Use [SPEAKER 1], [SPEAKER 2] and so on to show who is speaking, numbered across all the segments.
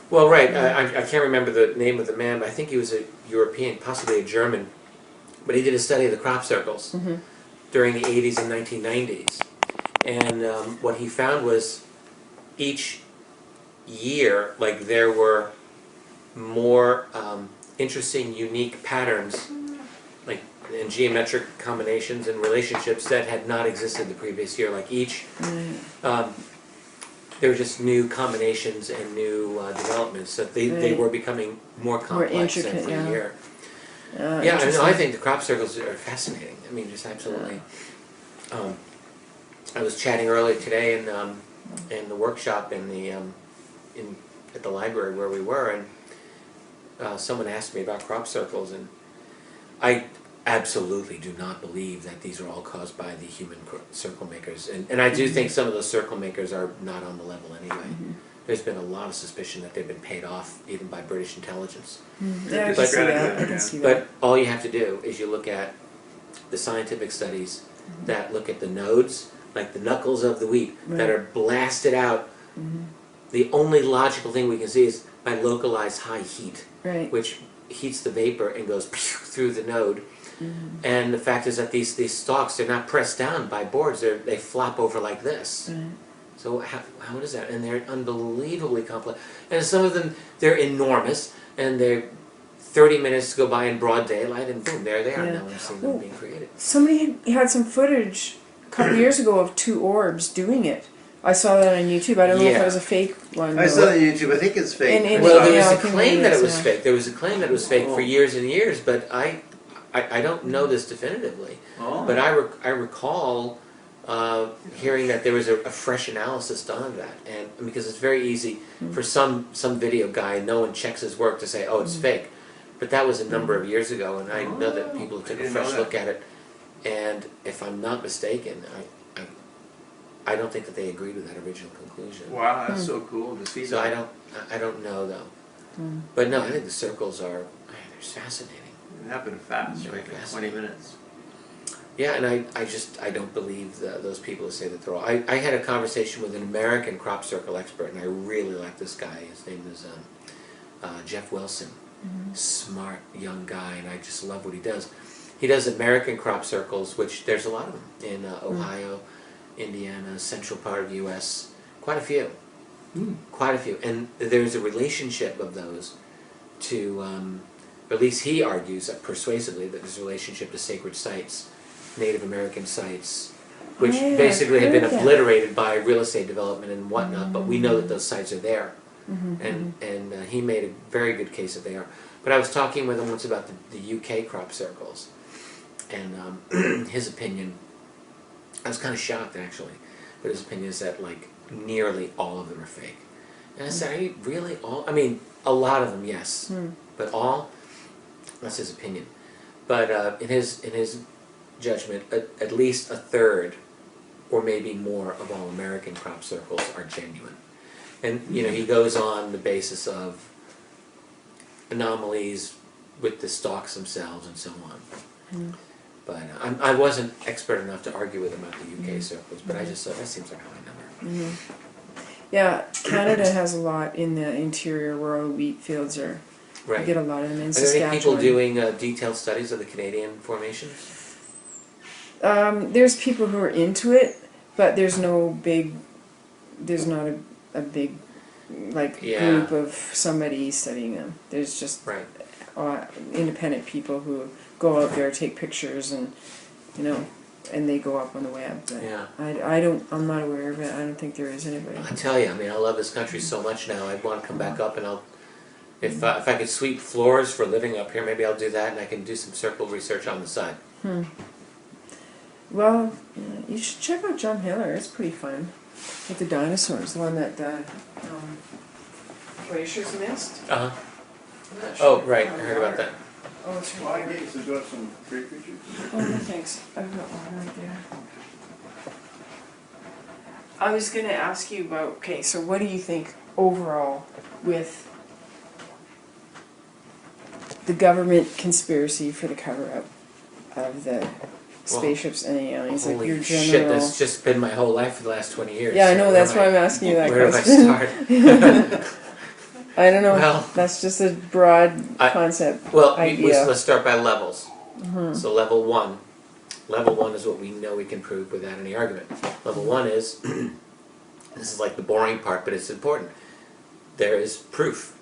[SPEAKER 1] Well, right. I can't remember the name of the man, but I think he was a European, possibly a German. But he did a study of the crop circles during the 80s and 1990s. And what he found was each year, like, there were more interesting, unique patterns, like in geometric combinations and relationships that had not existed the previous year. Like each, there were just new combinations and new developments that they were becoming more complex every year. Yeah, I think the crop circles are fascinating. I mean, just absolutely. I was chatting earlier today in the workshop at the library where we were, and someone asked me about crop circles, and I absolutely do not believe that these are all caused by the human circle makers, and I do think some of those circle makers are not on the level anyway. There's been a lot of suspicion that they've been paid off even by British intelligence.
[SPEAKER 2] Yeah, I can see that. I can see that.
[SPEAKER 1] But all you have to do is you look at the scientific studies that look at the nodes, like the knuckles of the wheat, that are blasted out. The only logical thing we can see is by localized high heat, which heats the vapor and goes through the node. And the fact is that these stalks, they're not pressed down by boards, they flop over like this. So how is that? And they're unbelievably complex. And some of them, they're enormous, and they're 30 minutes to go by in broad daylight, and boom, there they are. Now we've seen them being created.
[SPEAKER 2] Somebody had some footage a couple years ago of two orbs doing it. I saw that on YouTube. I don't know if it was a fake one.
[SPEAKER 3] I saw it on YouTube. I think it's fake.
[SPEAKER 1] Well, there was a claim that it was fake. There was a claim that it was fake for years and years, but I don't know this definitively. But I recall hearing that there was a fresh analysis done of that, and because it's very easy for some video guy, no one checks his work to say, oh, it's fake. But that was a number of years ago, and I know that people took a fresh look at it, and if I'm not mistaken, I don't think that they agreed with that original conclusion.
[SPEAKER 3] Wow, that's so cool to see.
[SPEAKER 1] So I don't know though. But no, I think the circles are they're fascinating.
[SPEAKER 3] It happened fast, right? 20 minutes.
[SPEAKER 1] Yeah, and I don't believe those people who say that they're all. I had a conversation with an American crop circle expert, and I really like this guy. His name is Jeff Wilson. Smart young guy, and I just love what he does. He does American crop circles, which there's a lot of them in Ohio, Indiana, central part of the U.S. Quite a few. Quite a few. And there's a relationship of those to, at least he argues persuasively that there's a relationship to sacred sites, Native American sites, which basically have been obliterated by real estate development and whatnot, but we know that those sites are there. And he made a very good case that they are. But I was talking with him once about the UK crop circles, and his opinion, I was kind of shocked actually, but his opinion is that like nearly all of them are fake. And I said, are you really all? I mean, a lot of them, yes, but all? That's his opinion. But in his judgment, at least a third, or maybe more, of all American crop circles are genuine. And he goes on the basis of anomalies with the stalks themselves and so on. But I wasn't expert enough to argue with him about the UK circles, but I just thought that seems like a high number.
[SPEAKER 2] Yeah, Canada has a lot in the interior where all the wheat fields are.
[SPEAKER 1] Right.
[SPEAKER 2] You get a lot of them in
[SPEAKER 1] Are
[SPEAKER 2] Saskatchewan.
[SPEAKER 1] there any people doing detailed studies of the Canadian formations?
[SPEAKER 2] There's people who are into it, but there's not a big group of somebody studying them. There's just independent people who go out there, take pictures, and and they go up on the web. But I'm not aware of it. I don't think there is anybody.
[SPEAKER 1] I tell you, I mean, I love this country so much now. I'd want to come back up, and if I could sweep floors for a living up here, maybe I'll do that, and I can do some circle research on the side.
[SPEAKER 2] Well, you should check out John Hiller. It's pretty fun. With the dinosaurs, the one that glaciers missed.
[SPEAKER 1] Oh, right. I heard about that.
[SPEAKER 2] Oh, it's
[SPEAKER 3] Well, I guess there's got some great pictures.
[SPEAKER 2] Oh, no, thanks. I've got one right there. I was going to ask you about, okay, so what do you think overall with the government conspiracy for the cover-up of the spaceships and aliens? Like your
[SPEAKER 1] Holy
[SPEAKER 2] general...
[SPEAKER 1] shit, that's just been my whole life for the last 20 years.
[SPEAKER 2] Yeah, I know, that's why I'm asking you that
[SPEAKER 1] question. Where do I start?
[SPEAKER 2] I don't know.
[SPEAKER 1] Well,
[SPEAKER 2] that's just a broad concept. Idea.
[SPEAKER 1] Let's start by levels. So level one is what we know we can prove without any argument. Level one is, this is like the boring part, but it's important. There is proof.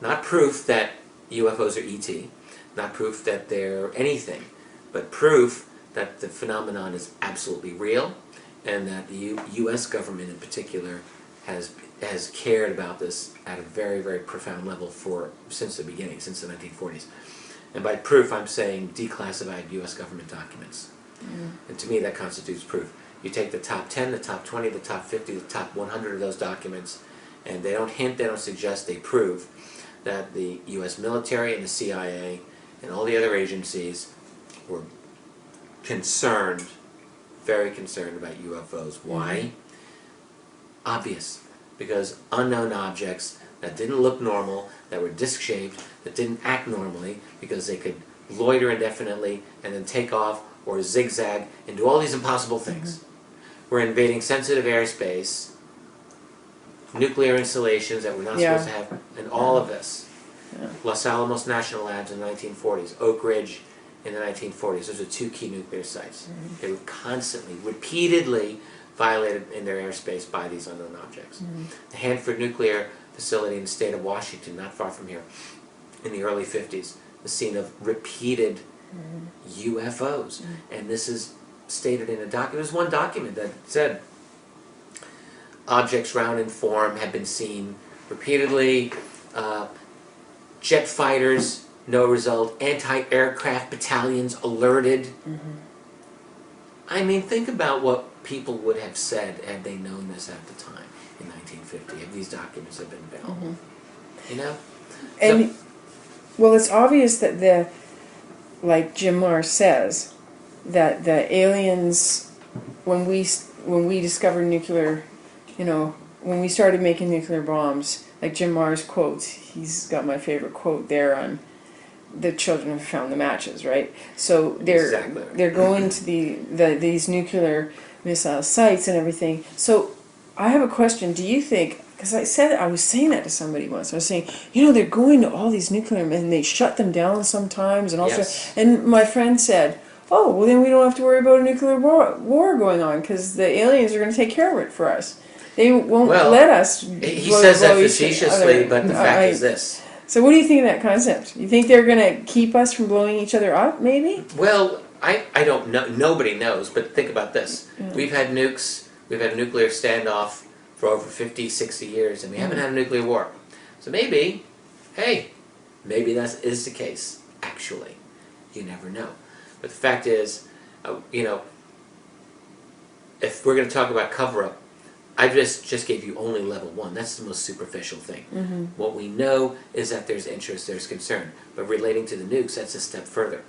[SPEAKER 1] Not proof that UFOs are ET, not proof that they're anything, but proof that the phenomenon is absolutely real, and that the U.S. government in particular has cared about this at a very, very profound level since the beginning, since the 1940s. And by proof, I'm saying declassified U.S. government documents. And to me, that constitutes proof. You take the top 10, the top 20, the top 50, the top 100 of those documents, and they don't hint, they don't suggest, they prove that the U.S. military and the CIA and all the other agencies were concerned, very concerned about UFOs. Why? Obvious. Because unknown objects that didn't look normal, that were disc-shaped, that didn't act normally, because they could loiter indefinitely and then take off or zigzag and do all these impossible things. We're invading sensitive airspace, nuclear installations that we're not supposed to have, and all of this. Los Alamos National Labs in the 1940s, Oak Ridge in the 1940s. Those are two key nuclear sites. They were constantly, repeatedly violated in their airspace by these unknown objects. The Hanford Nuclear Facility in the state of Washington, not far from here, in the early 50s, the scene of repeated UFOs. And this is stated in a document. There was one document that said objects round in form have been seen repeatedly. Jet fighters, no result. Anti-aircraft battalions alerted. I mean, think about what people would have said had they known this at the time in 1950, if these documents had been available. You know?
[SPEAKER 2] And, well, it's obvious that like Jim Marrs says, that the aliens, when we discovered nuclear, when we started making nuclear bombs, like Jim Marrs quotes, he's got my favorite quote there on the children have found the matches, right? So they're going to these nuclear missile sites and everything. So I have a question. Do you think, because I was saying that to somebody once, I was saying, they're going to all these nuclear and they shut them down sometimes and also, and my friend said, oh, well then we don't have to worry about a nuclear war going on because the aliens are going to take care of it for us. They won't let us.
[SPEAKER 1] He says that facetiously, but the fact is this.
[SPEAKER 2] So what do you think of that concept? You think they're going to keep us from blowing each other up, maybe?
[SPEAKER 1] Well, I don't know. Nobody knows, but think about this. We've had nukes, we've had a nuclear standoff for over 50, 60 years, and we haven't had a nuclear war. So maybe that is the case, actually. You never know. But the fact is, if we're going to talk about cover-up, I just gave you only level one. That's the most superficial thing. What we know is that there's interest, there's concern. But relating to the nukes, that's a step further.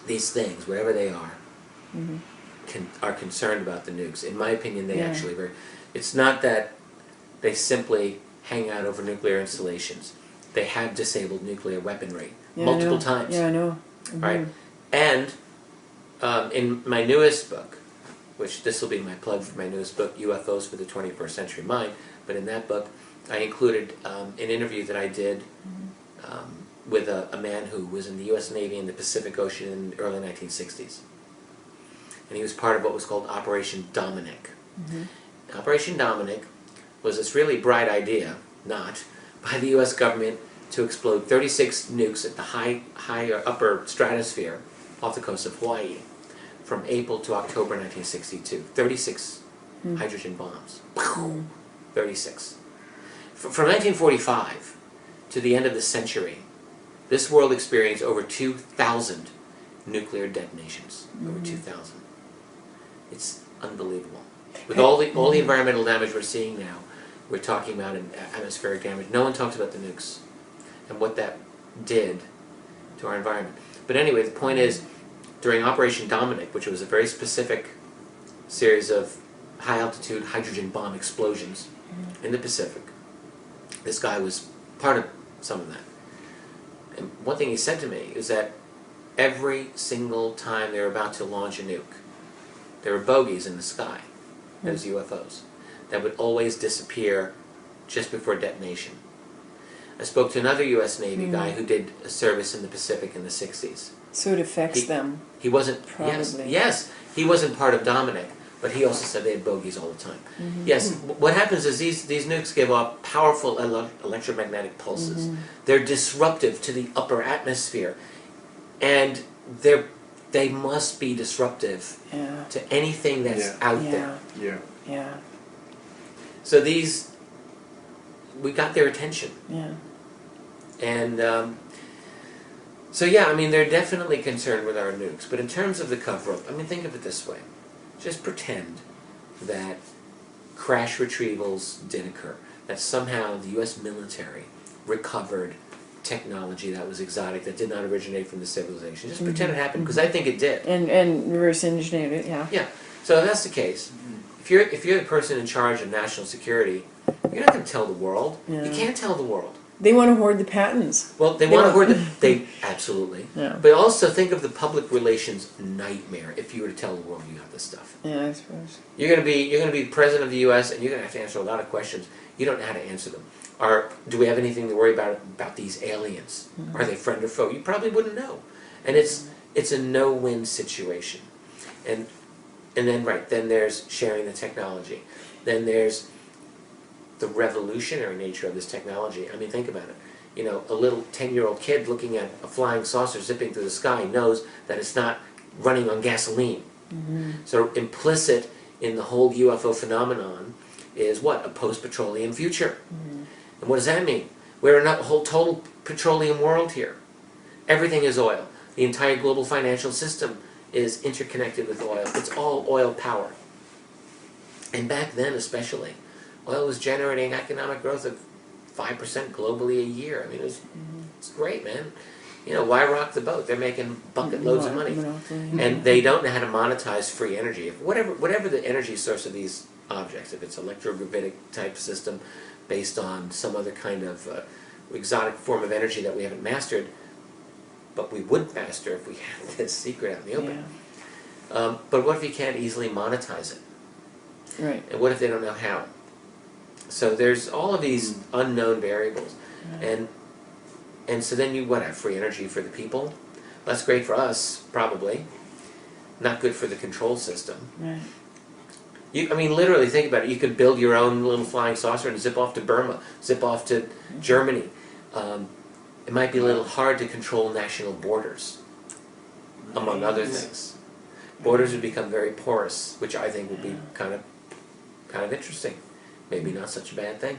[SPEAKER 1] These things, whatever they are, are concerned about the nukes. In my opinion, they actually very... It's not that they simply hang out over nuclear installations. They have disabled nuclear weaponry multiple times.
[SPEAKER 2] Yeah, I know.
[SPEAKER 1] Right? And in my newest book, which this will be my plug for my newest book, UFOs for the 21st Century Mind, but in that book I included an interview that I did with a man who was in the U.S. Navy in the Pacific Ocean in the early 1960s. And he was part of what was called Operation Dominic. Operation Dominic was this really bright idea, by the U.S. government to explode 36 nukes at the high or upper stratosphere off the coast of Hawaii from April to October 1962. 36 hydrogen bombs. 36. From 1945 to the end of the century, this world experienced over 2,000 nuclear detonations. Over 2,000. It's unbelievable. With all the environmental damage we're seeing now, we're talking about atmospheric damage. No one talks about the nukes and what that did to our environment. But anyway, the point is, during Operation Dominic, which was a very specific series of high-altitude hydrogen bomb explosions in the Pacific, this guy was part of some of that. And one thing he said to me is that every single time they were about to launch a nuke, there were bogeys in the sky, those UFOs, that would always disappear just before detonation. I spoke to another U.S. Navy guy who did a service in the Pacific in the 60s.
[SPEAKER 2] So it affects them.
[SPEAKER 1] He wasn't,
[SPEAKER 2] probably.
[SPEAKER 1] yes, he wasn't part of Dominic, but he also said they had bogeys all the time. Yes, what happens is these nukes give off powerful electromagnetic pulses. They're disruptive to the upper atmosphere, and they must be disruptive to anything that's out there.
[SPEAKER 2] Yeah.
[SPEAKER 1] So we got their attention.
[SPEAKER 2] Yeah.
[SPEAKER 1] And so yeah, I mean, they're definitely concerned with our nukes. But in terms of the cover-up, I mean, think of it this way. Just pretend that crash retrievals did occur. That somehow the U.S. military recovered technology that was exotic, that did not originate from the civilization. Just pretend it happened, because I think it did.
[SPEAKER 2] And reverse engineered it, yeah.
[SPEAKER 1] Yeah. So if that's the case, if you're the person in charge of national security, you're not going to tell the world.
[SPEAKER 2] Yeah.
[SPEAKER 1] You can't tell the world.
[SPEAKER 2] They want to hoard the patents.
[SPEAKER 1] Well, they want to hoard absolutely.
[SPEAKER 2] Yeah.
[SPEAKER 1] But also think of the public relations nightmare if you were to tell the world you have this stuff.
[SPEAKER 2] Yeah, I suppose.
[SPEAKER 1] You're going to be president of the U.S. and you're going to have to answer a lot of questions. You don't know how to answer them. Do we have anything to worry about these aliens? Are they friend or foe? You probably wouldn't know. And it's a no-win situation. And then then there's sharing the technology. Then there's the revolutionary nature of this technology. I mean, think about it. You know, a little 10-year-old kid looking at a flying saucer zipping through the sky knows that it's not running on gasoline. So implicit in the whole UFO phenomenon is what? A post-petroleum future. And what does that mean? We're in a whole total petroleum world here. Everything is oil. The entire global financial system is interconnected with oil. It's all oil power. And back then especially, oil was generating economic growth of 5% globally a year. I mean, it's great, man. You know, why rock the boat? They're making bucket loads of money. And they don't know how to monetize free energy. Whatever the energy source of these objects, if it's electrogravitic type system based on some other kind of exotic form of energy that we haven't mastered, but we would master if we had this secret out in the open. But what if you can't easily monetize it?
[SPEAKER 2] Right.
[SPEAKER 1] And what if they don't know how? So there's all of these unknown variables. And so then you have free energy for the people? That's great for us, probably. Not good for the control system.
[SPEAKER 2] Right.
[SPEAKER 1] I mean, literally, think about it. You could build your own little flying saucer and zip off to Burma, zip off to Germany. It might be a little hard to control national borders, among other things. Borders would become very porous, which I think would be kind of interesting. Maybe not such a bad thing.